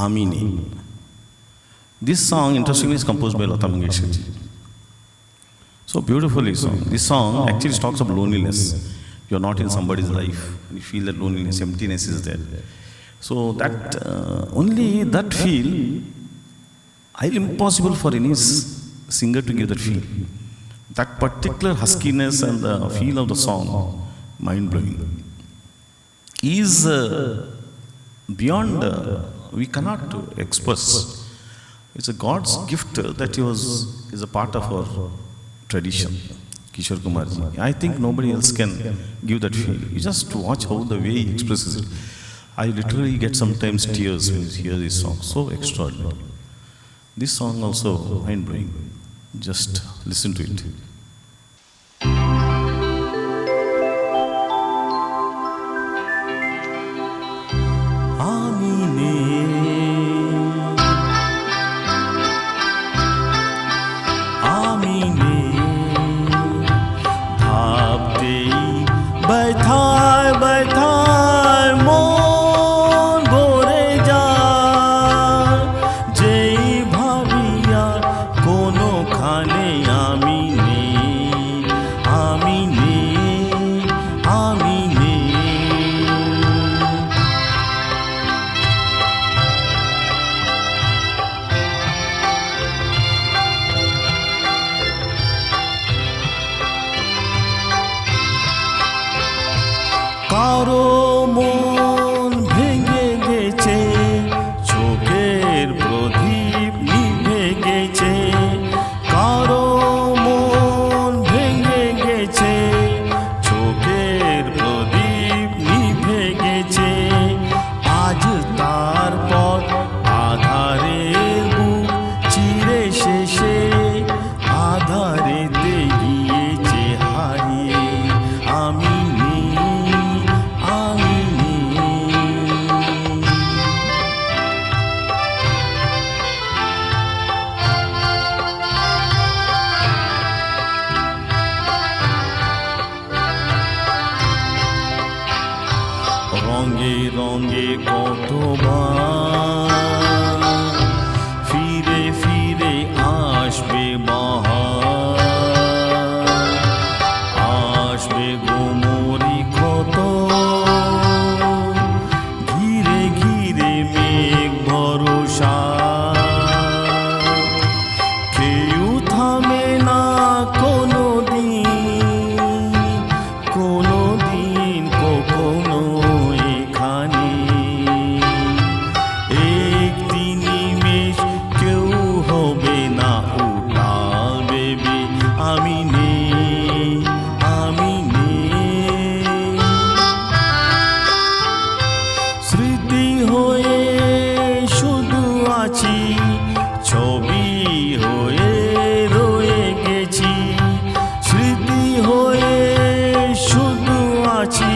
Ami Ne. This song, interestingly, is composed by Lata Mangeshkar ji. So beautifully sung. This song actually talks of loneliness. You're not in somebody's life, and you feel that loneliness, emptiness is there. So that only that feel, impossible for any singer to give that feel. That particular huskiness and the feel of the song, mind blowing, is beyond. We cannot express. It's a God's gift that is a part of our tradition. Kishore Kumar ji. I think nobody else can give that feel. You just watch how the way he expresses it. I literally get sometimes tears when you hear this song. So extraordinary. This song also mind blowing. Just listen to it. बैठाए बैठाए मन भरे যায় যেই ভাবিয়া কোনো খানে আমি নেই আমি নেই আমি নেই কারো মন ভেঙে গেছে চোখের প্রদীপ নিভে গেছে কারো মন ভেঙে গেছে চোখের প্রদীপ নিভে গেছে আজ তার পথ আধারের বুক চিরে শেষে আধারেতে গিয়েছে হারিয়ে আমি রঙে রঙে কতবার ফিরে ফিরে আসবে বাহার আসবে গোমরি ক্ষত ঘিরে ঘিরে মেঘ ভরসা কেউ থামে না কোনো দিন কখনো স্মৃতি হয়ে শুধু আছি ছবি হয়ে রয়ে গেছি স্মৃতি হয়ে শুধু আছি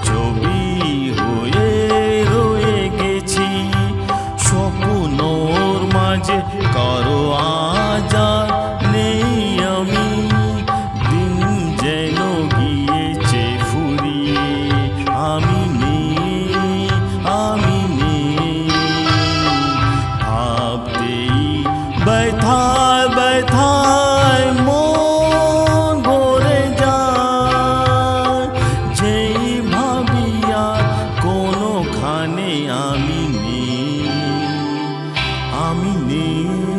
ছবি হয়ে রয়ে গেছি স্বপ্নর মাঝে কারো আজ আর নেই আমি দিন যেন গিয়েছে ফুরিয়ে আমি बैठाए बैठाए मन भरे যায় যেই ভাবিয়া কোনো খানে আমি নেই